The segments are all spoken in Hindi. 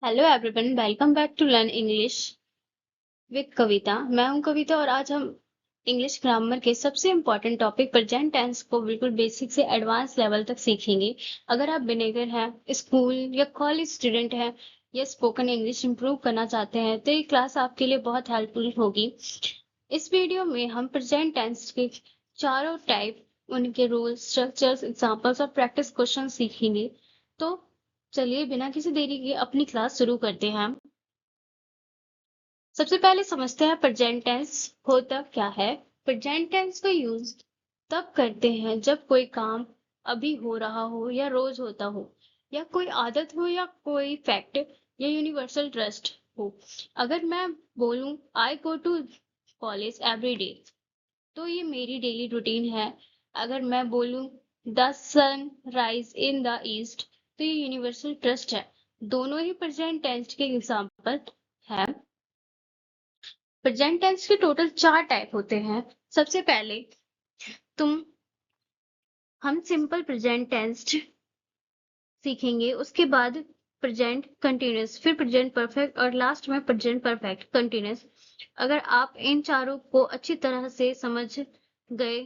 Hello everyone, welcome back to learn English with Kavita. मैं हूं कविता और आज हम इंग्लिश ग्रामर के सबसे इम्पोर्टेंट टॉपिक प्रेजेंट टेंस को बिल्कुल बेसिक से एडवांस लेवल तक सीखेंगे। अगर आप बिगिनर हैं, स्कूल या कॉलेज स्टूडेंट हैं या स्पोकन इंग्लिश इंप्रूव करना चाहते हैं तो ये क्लास आपके लिए बहुत हेल्पफुल होगी। इस वीडियो में हम प्रेजेंट टेंस के चारों टाइप, उनके रूल्स, स्ट्रक्चर्स, एग्जांपल्स और प्रैक्टिस क्वेश्चन सीखेंगे। तो चलिए बिना किसी देरी के अपनी क्लास शुरू करते हैं। सबसे पहले समझते हैं प्रेजेंट टेंस होता क्या है। प्रेजेंट टेंस का यूज तब करते हैं जब कोई काम अभी हो रहा हो या रोज होता हो, या कोई आदत हो या कोई फैक्ट या यूनिवर्सल ट्रस्ट हो। अगर मैं बोलूं I go to college every day, तो ये मेरी डेली रूटीन है। अगर मैं बोलूं the sun rise in the east, तो ये यूनिवर्सल ट्रस्ट है। दोनों ही प्रेजेंट टेंस के एग्जाम्पल है। प्रेजेंट टेंस के टोटल चार टाइप होते हैं। सबसे पहले तुम हम सिंपल प्रेजेंट टेंस सीखेंगे, उसके बाद प्रेजेंट कंटिन्यूअस, फिर प्रेजेंट परफेक्ट और लास्ट में प्रेजेंट परफेक्ट कंटिन्यूअस। अगर आप इन चारों को अच्छी तरह से समझ गए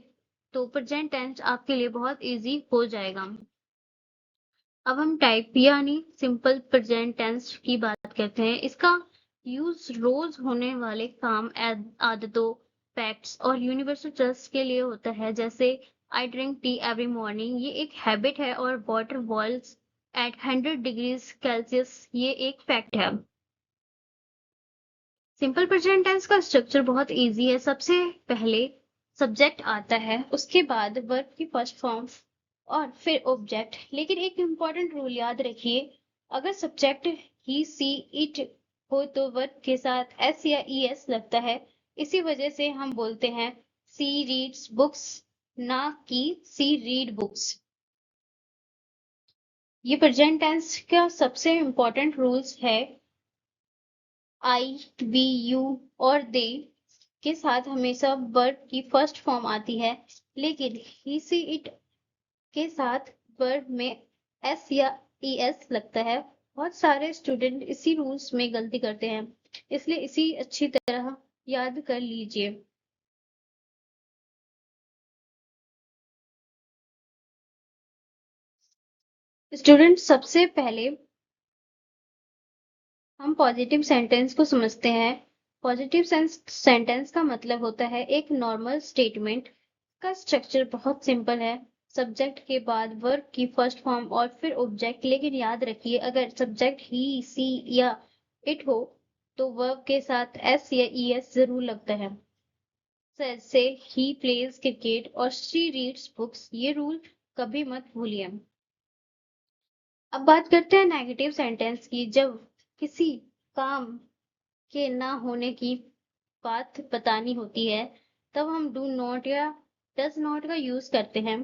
तो प्रेजेंट टेंस आपके लिए बहुत इजी हो जाएगा। अब हम टाइप यानी सिंपल प्रेजेंट टेंस की बात करते हैं। इसका यूज रोज होने वाले काम, आदतों, फैक्ट्स और यूनिवर्सल ट्रस्ट के लिए होता है। जैसे I drink tea every morning, ये एक हैबिट है, और water boils at 100 degrees Celsius, ये एक फैक्ट है। सिंपल प्रेजेंट टेंस का स्ट्रक्चर बहुत इजी है। सबसे पहले सब्जेक्ट आता है, उसके बाद वर्ब की फर्स्ट फॉर्म और फिर ऑब्जेक्ट। लेकिन एक इम्पॉर्टेंट रूल याद रखिए, अगर सब्जेक्ट ही, सी, इट हो तो वर्ब के साथ एस या ई एस लगता है। इसी वजह से हम बोलते हैं सी रीड्स बुक्स, ना कि सी रीड बुक्स। ये प्रेजेंट टेंस का सबसे इम्पोर्टेंट रूल्स है। आई, वी, यू और दे के साथ हमेशा वर्ब की फर्स्ट फॉर्म आती है, लेकिन ही, सी, इट के साथ वर्ब में एस या ई एस लगता है। बहुत सारे स्टूडेंट इसी रूल्स में गलती करते हैं, इसलिए इसी अच्छी तरह याद कर लीजिए। स्टूडेंट, सबसे पहले हम पॉजिटिव सेंटेंस को समझते हैं। पॉजिटिव सेंटेंस का मतलब होता है एक नॉर्मल स्टेटमेंट। का स्ट्रक्चर बहुत सिंपल है। सब्जेक्ट के बाद वर्ब की फर्स्ट फॉर्म और फिर ऑब्जेक्ट। लेकिन याद रखिए, अगर सब्जेक्ट ही, सी या इट हो तो वर्ब के साथ एस या ई एस जरूर लगता है। जैसे ही प्लेज क्रिकेट और शी रीड्स बुक्स, ये रूल कभी मत भूलिए। अब बात करते हैं नेगेटिव सेंटेंस की। जब किसी काम के ना होने की बात बतानी होती है, तब हम डू नॉट या डज नॉट का यूज करते हैं।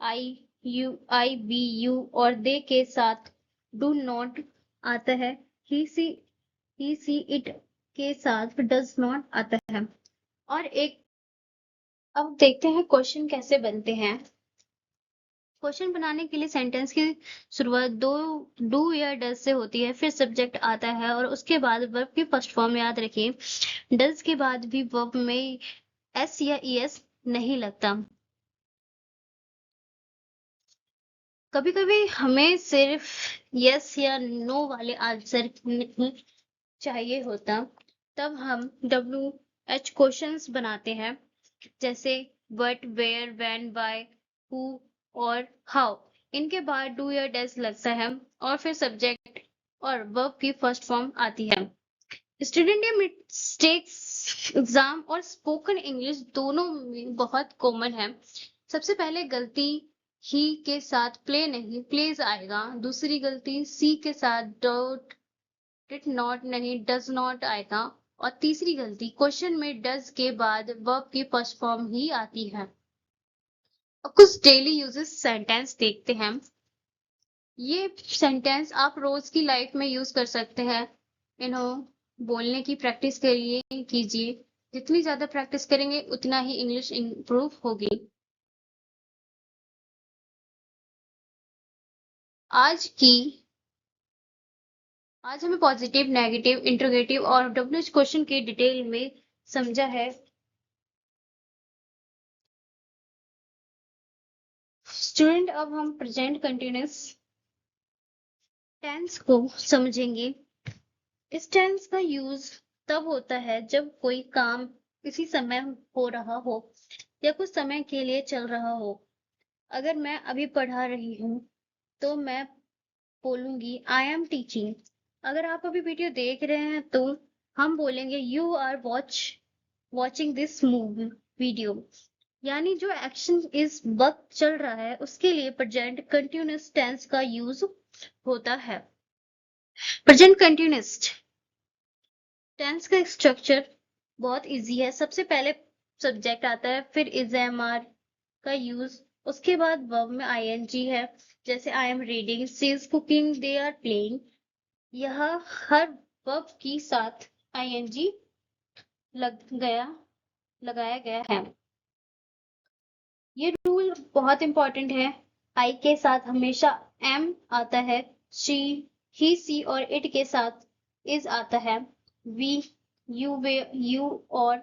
आई, यू, आई, वी, यू और दे के साथ डू नॉट आता है। ही, सी, इट के साथ डज नॉट आता है। और एक, अब देखते हैं क्वेश्चन कैसे बनते हैं। क्वेश्चन बनाने के लिए सेंटेंस की शुरुआत दो डू या डज से होती है, फिर सब्जेक्ट आता है और उसके बाद वर्ब की फर्स्ट फॉर्म। याद रखिए, डज के बाद भी वर्ब में एस या ई एस नहीं लगता। कभी कभी हमें सिर्फ यस या नो वाले आंसर नहीं चाहिए होता, तब हम डब्ल्यू एच क्वेश्चंस बनाते हैं। जैसे what, where, when, why, who और हाउ। इनके बाद डू या डज लगता है और फिर सब्जेक्ट और वर्ब की फर्स्ट फॉर्म आती है। स्टूडेंट, ये मिस्टेक्स एग्जाम और स्पोकन इंग्लिश दोनों में बहुत कॉमन है। सबसे पहले गलती, ही के साथ प्ले नहीं प्लेज आएगा। दूसरी गलती, सी के साथ डोंट डिड नॉट नहीं डज नॉट आएगा। और तीसरी गलती, क्वेश्चन में डज के बाद वर्ब की फर्स्ट फॉर्म ही आती है। अब कुछ डेली यूजेस सेंटेंस देखते हैं। ये सेंटेंस आप रोज की लाइफ में यूज कर सकते हैं। इन्हों बोलने की प्रैक्टिस करिए, कीजिए। जितनी ज्यादा प्रैक्टिस करेंगे उतना ही इंग्लिश इंप्रूव होगी। आज की आज हमें पॉजिटिव, नेगेटिव, इंट्रोगेटिव और डब्ल्यूएच क्वेश्चन की डिटेल में समझा है। स्टूडेंट, अब हम प्रेजेंट कंटिन्यूअस टेंस को समझेंगे। इस टेंस का यूज तब होता है जब कोई काम किसी समय हो रहा हो या कुछ समय के लिए चल रहा हो। अगर मैं अभी पढ़ा रही हूँ तो मैं बोलूंगी आई एम टीचिंग। अगर आप अभी वीडियो देख रहे हैं तो हम बोलेंगे you are watching this movie video. यानी जो एक्शन इस वक्त चल रहा है उसके लिए प्रेजेंट कंटिन्यूअस टेंस का यूज होता है। प्रेजेंट कंटिन्यूअस टेंस का स्ट्रक्चर बहुत इजी है। सबसे पहले सब्जेक्ट आता है, फिर इज एम आर का यूज, उसके बाद वर्ब में आईएनजी है। जैसे I am reading, she is cooking, they are playing. यह हर वर्ब के साथ आईएनजी लगाया गया है। ये रूल बहुत इंपॉर्टेंट है। आई के साथ हमेशा एम आता है। शी, ही, सी और इट के साथ इज आता है। वी, यू, वे, यू और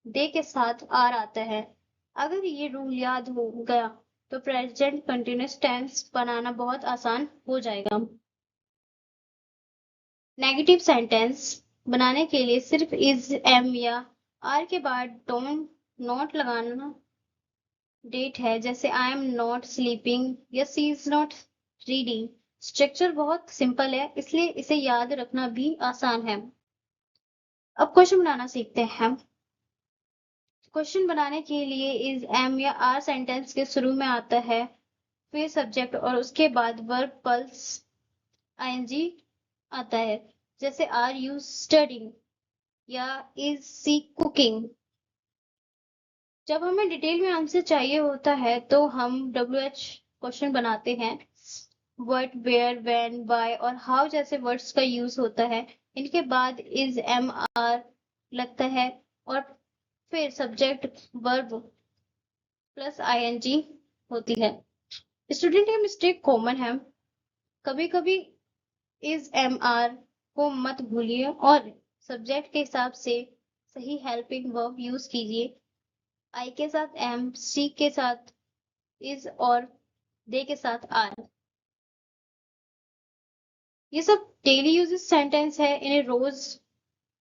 दे के साथ आर आता है। अगर ये रूल याद हो गया तो प्रेजेंट कंटिन्यूअस टेंस बनाना बहुत आसान हो जाएगा। नेगेटिव सेंटेंस बनाने के लिए सिर्फ इज, एम या आर के बाद डोंट, नॉट लगाना डेट है। जैसे आई एम नॉट स्लीपिंग या सी इज नॉट रीडिंग। स्ट्रक्चर बहुत सिंपल है इसलिए इसे याद रखना भी आसान है। अब क्वेश्चन बनाना सीखते हैं। क्वेश्चन बनाने के लिए इज, एम या आर सेंटेंस के शुरू में आता है, फिर सब्जेक्ट और उसके बाद वर्ब प्लस आईएनजी आता है। जैसे आर यू स्टडिंग या इज सी कुकिंग। जब हमें डिटेल में आंसर चाहिए होता है तो हम WH क्वेश्चन बनाते हैं। व्हाट, वेयर, व्हेन, व्हाई और हाउ जैसे वर्ड्स का यूज होता है। इनके बाद इज, एम, आर लगता है और फिर सब्जेक्ट वर्ब प्लस आईएनजी होती है। स्टूडेंट, ये मिस्टेक कॉमन है। कभी कभी इज, एम, आर को मत भूलिए और सब्जेक्ट के हिसाब से सही हेल्पिंग वर्ब यूज कीजिए। आई के साथ एम, सी के साथ इज और दे के साथ आर। ये सब डेली यूजेस सेंटेंस है, इन्हें रोज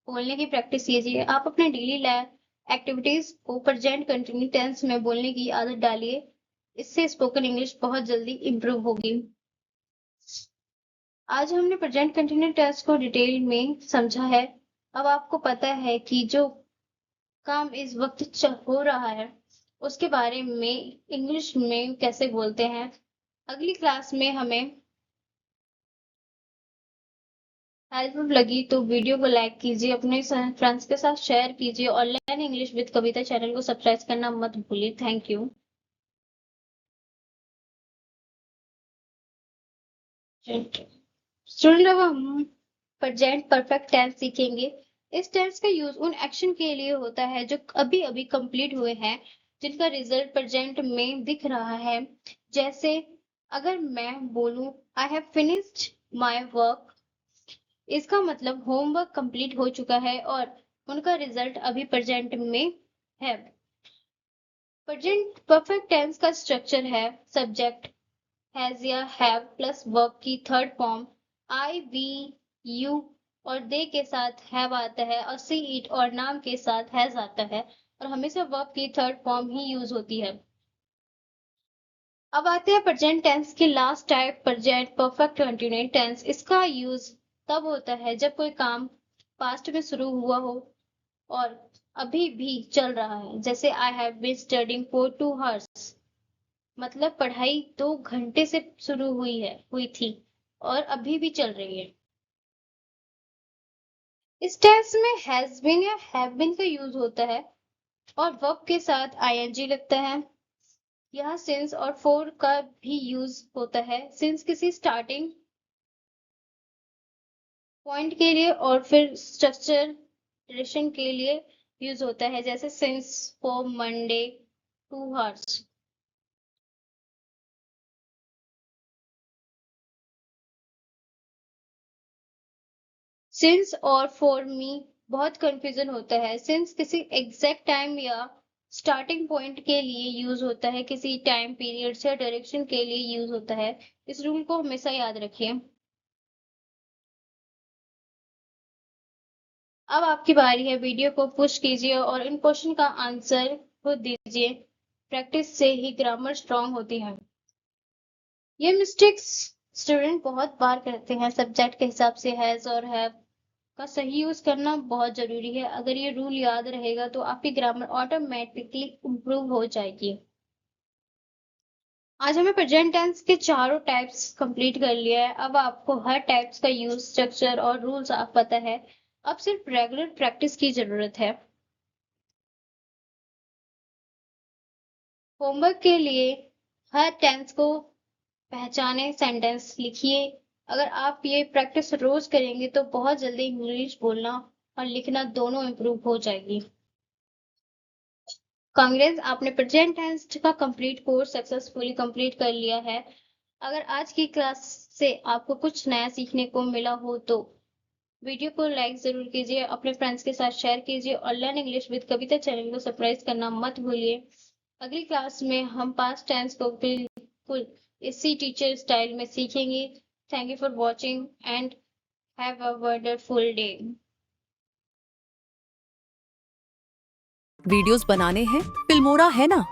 बोलने की प्रैक्टिस कीजिए। आप अपने डेली लाइफ एक्टिविटीज को प्रेजेंट कंटिन्यू टेंस में बोलने की आदत डालिए। इससे स्पोकन इंग्लिश बहुत जल्दी इंप्रूव होगी। आज हमने प्रेजेंट कंटिन्यू टेंस को डिटेल में समझा है। अब आपको पता है कि जो काम इस वक्त हो रहा है उसके बारे में इंग्लिश में कैसे बोलते हैं। अगली क्लास में हमें हेल्पफुल लगी तो वीडियो को लाइक कीजिए, अपने फ्रेंड्स के साथ शेयर कीजिए और learn English with Kavita channel को सब्सक्राइब करना मत भूलिए। Thank you. स्टूडेंट, अब हम प्रेजेंट परफेक्ट टेंस सीखेंगे। इस टेंस का यूज उन एक्शन के लिए होता है जो अभी अभी कंप्लीट हुए हैं, जिनका रिजल्ट प्रेजेंट में दिख रहा है। जैसे अगर मैं बोलूं I have finished my work, इसका मतलब होमवर्क कंप्लीट हो चुका है और उनका रिजल्ट अभी प्रेजेंट में है। प्रेजेंट परफेक्ट टेंस का स्ट्रक्चर है, सब्जेक्ट हैज या हैव प्लस वर्ब की third form I, we, you और दे के साथ हैव आता है और सी, इट और नाम के साथ हैज आता है और हमेशा वर्ब की थर्ड फॉर्म ही यूज होती है। अब आते हैं प्रेजेंट टेंस की last type, present perfect continuous tense. इसका यूज तब होता है जब कोई काम पास्ट में शुरू हुआ हो और अभी भी चल रहा है। जैसे I have been studying for 2 hours, मतलब पढ़ाई 2 घंटे से शुरू हुई थी और अभी भी चल रही है। इस टेंस में हैज बीन या हैव बीन का यूज होता है और वर्ब के साथ आईएनजी लगता है। यहाँ सिंस और फोर का भी यूज होता है। सिंस किसी स्टार्टिंग पॉइंट के लिए और फिर स्ट्रक्चर रिलेशन के लिए यूज होता है। जैसे since for Monday 2 hours। Since और फॉर मी बहुत कंफ्यूजन होता है। सिंस किसी एग्जैक्ट टाइम या स्टार्टिंग पॉइंट के लिए यूज होता है, किसी टाइम पीरियड या डायरेक्शन के लिए यूज होता है। इस रूल को हमेशा याद रखिए। अब आपकी बारी है। वीडियो को पुश कीजिए और इन क्वेश्चन का आंसर खुद दीजिए। प्रैक्टिस से ही ग्रामर स्ट्रांग होती है। ये मिस्टेक्स स्टूडेंट बहुत बार करते हैं। सब्जेक्ट के हिसाब से हैज और हैव का सही यूज करना बहुत जरूरी है। अगर ये रूल याद रहेगा तो आपकी ग्रामर ऑटोमेटिकली इम्प्रूव हो जाएगी। आज हमें प्रेजेंट टेंस के चारों टाइप्स कंप्लीट कर लिया है। अब आपको हर टाइप्स का यूज, स्ट्रक्चर और रूल्स आप पता है। अब सिर्फ रेगुलर प्रैक्टिस की जरूरत है। होमवर्क के लिए हर टेंस को पहचाने, सेंटेंस लिखिए। अगर आप ये प्रैक्टिस रोज करेंगे तो बहुत जल्दी इंग्लिश बोलना और लिखना दोनों इम्प्रूव हो जाएगी। कांग्रेस, आपने प्रेजेंट टेंस का कंप्लीट कोर्स सक्सेसफुली कंप्लीट कर लिया है। अगर आज की क्लास से आपको कुछ नया सीखने को मिला हो तो वीडियो को लाइक जरूर कीजिए, अपने फ्रेंड्स के साथ शेयर कीजिए और learn English with Kavita channel को सब्सक्राइब करना मत भूलिए। अगली क्लास में हम पास्ट टेंस को बिल्कुल इसी टीचर स्टाइल में सीखेंगे। Thank you for watching and have a wonderful day. Videos बनाने हैं, फिल्मोरा है ना।